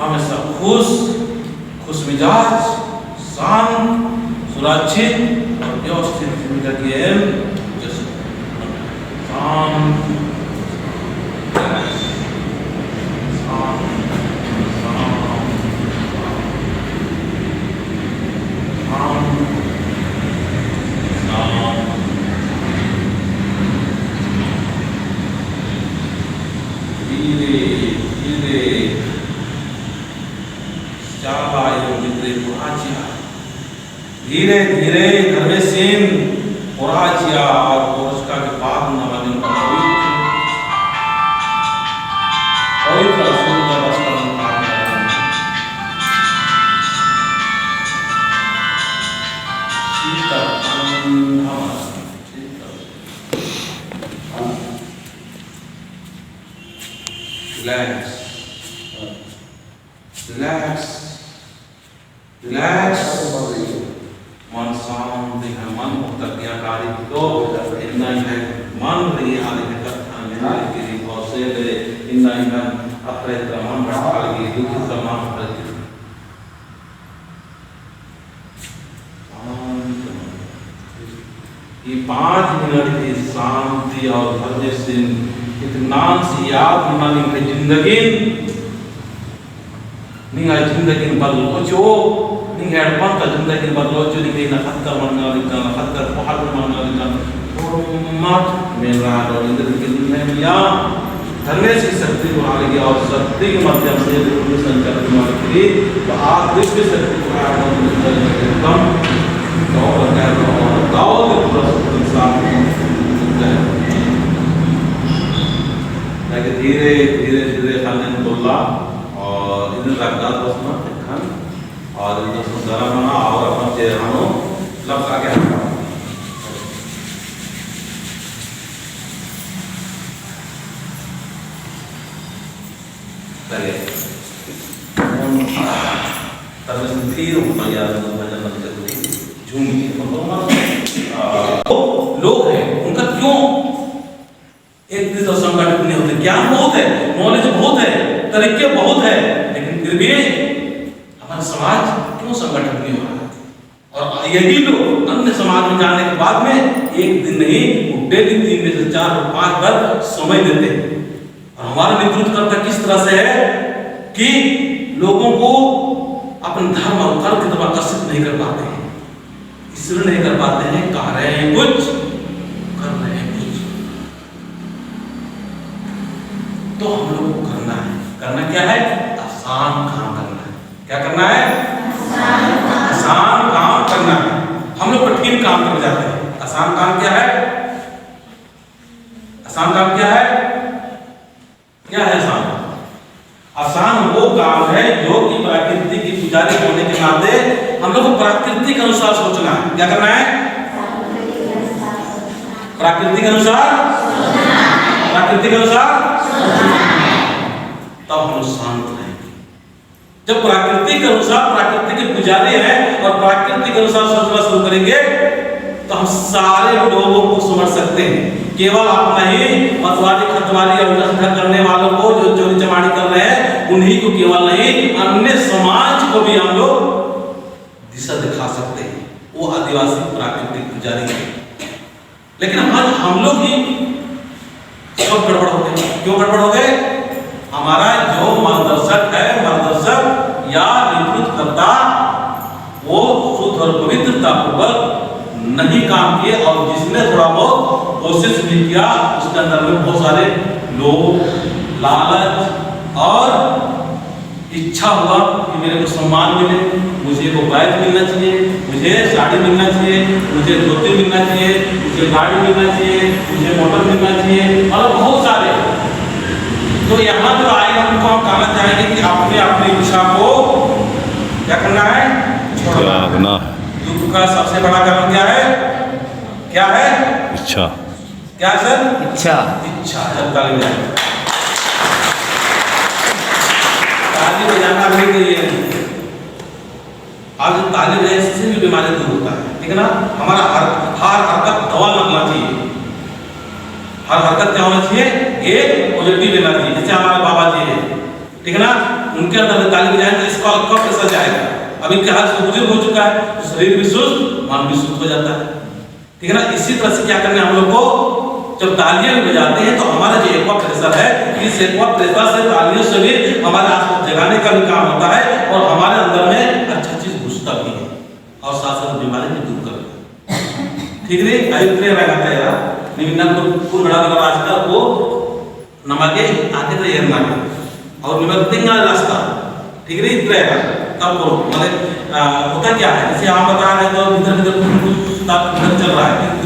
हमेशा खुश मिजाज, शांत, सुरक्षित और व्यवस्थित जिंदगी जिए। शांत धीरे धीरे धर्मेसिन पुराचिया और पुरस्कार के बाद नवादिन का पवित्र सुंदर वस्त्र धारण करें। शीतल रिलैक्स मन शांत है, मन प्रज्ञाकारी तो इतना है मन रही आदि के कथा में के हौसे ले इतना ही अपने मन बढ़ा लगी दुख समान प्रति ये 5 मिनट की शांति और धैर्य से इत्मीनान से याद बनाने की जिंदगी नहीं है। जिंदगी बदलो नहीं है मन का जिंदगी बदलो जो नहीं ना खत्तर मनना लिखा ना खत्तर पहाड़ मनना लिखा मत मेरा और इंद्र के दिन में या धर्मेश की शक्ति को आ गई और शक्ति के माध्यम से पूर्ण संचालन करने के लिए तो आप दिव्य शक्ति को एकदम और दाऊद इंसान है धीरे धीरे धीरे खाने तोला और इधर रखदार बसना खान और इधर सुंदर बना और अपना चेहरा लग आगे हटा चलिए तब इसमें फिर ऊपर याद भजन बंद कर दी झूमी लोग हैं उनका क्यों एक दिन तो संगठन नहीं होते। ज्ञान बहुत है, नॉलेज बहुत है, तरीके बहुत है, लेकिन फिर भी हमारा समाज क्यों संगठन नहीं हो रहा है। और यही लोग अन्य समाज में जाने के बाद में एक दिन नहीं डेली 3 में से 4 और 5 बार समय देते हैं। और हमारा नेतृत्व करता किस तरह से है कि लोगों को अपने धर्म और कर्म की तरफ आकर्षित नहीं कर पाते हैं, इसलिए नहीं कर पाते हैं, कह रहे हैं कुछ कर रहे हैं कुछ। तो हम लोग को करना क्या है? आसान काम करना है। क्या करना है? आसान काम करना है। हम लोग कठिन काम कर जाते हैं। आसान काम क्या है? आसान काम क्या है? क्या है आसान? आसान वो काम है जो कि प्रकृति की पुजारी होने के नाते हम लोग को प्रकृति के अनुसार सोचना है। क्या करना है? प्रकृति के अनुसार, प्रकृति के अनुसार तब हम शांत रहेंगे। जब प्रकृति के अनुसार प्रकृति के पुजारी हैं और प्रकृति के अनुसार सोचना शुरू करेंगे तो हम सारे लोगों को समझ सकते हैं। केवल अपना ही मतवादी खतवादी और उल्टा करने वालों को जो चोरी चमारी कर रहे हैं उन्हीं को केवल नहीं, अन्य समाज को भी हम लोग दिशा दिखा सकते हैं। वो आदिवासी प्राकृतिक पुजारी है। लेकिन आज हम लोग ही सब गड़बड़ हो गए। क्यों गड़बड़ हो गए? हमारा जो मार्गदर्शक है, मार्गदर्शक या नेतृत्व करता वो शुद्ध और पवित्रता पूर्वक नहीं काम किए और जिसने थोड़ा बहुत कोशिश भी किया उसके अंदर में बहुत सारे लोग लालच और इच्छा हुआ कि मेरे को सम्मान मिले, मुझे वो बैग मिलना चाहिए, मुझे साड़ी मिलना चाहिए, मुझे धोती मिलना चाहिए, मुझे गाड़ी मिलना चाहिए, मुझे मोटर मिलना चाहिए और बहुत सारे। तो यहाँ जो आएगा उनको हम कहना चाहेंगे कि अपने अपनी इच्छा को क्या करना है? छोड़ना। दुख का सबसे बड़ा कारण क्या है? क्या है? इच्छा। क्या है सर? इच्छा। इच्छा। जब ताली बजाएं, ताली बजाना भी चाहिए। आज ताली बजाने से भी बीमारी दूर होता है, ठीक है ना? हमारा हर हरकत दवा लगना चाहिए। हर हरकत क्या होना चाहिए? एक पॉजिटिव एनर्जी। जैसे हमारे बाबा जी है, ठीक है ना? उनके अंदर ताली बजाएंगे, इसका कब प्रेशर जाएगा। अब इनके हाथ से बुजुर्ग हो चुका है तो शरीर भी सुस्त, मन भी सुस्त हो जाता है, ठीक है ना। इसी तरह से क्या करना है हम लोग को, जब तालियां भी बजाते हैं तो हमारा जो एक्वा प्रेशर है, इस एक्वा प्रेशर से तालियों से भी हमारे आसपास जगाने का भी काम होता है और हमारे अंदर में अच्छा चीज घुसता भी है और साथ साथ बीमारी भी दूर करता है, ठीक है। अभिप्राय लगाता है निम्न को नड़ा नड़ा रास्ता को नमागे आगे तो ये ना और निमंत्रण रास्ता, ठीक है। इतना तब करो मतलब होता क्या है, जैसे आप बता रहे हैं तो भीतर भीतर चल रहा है,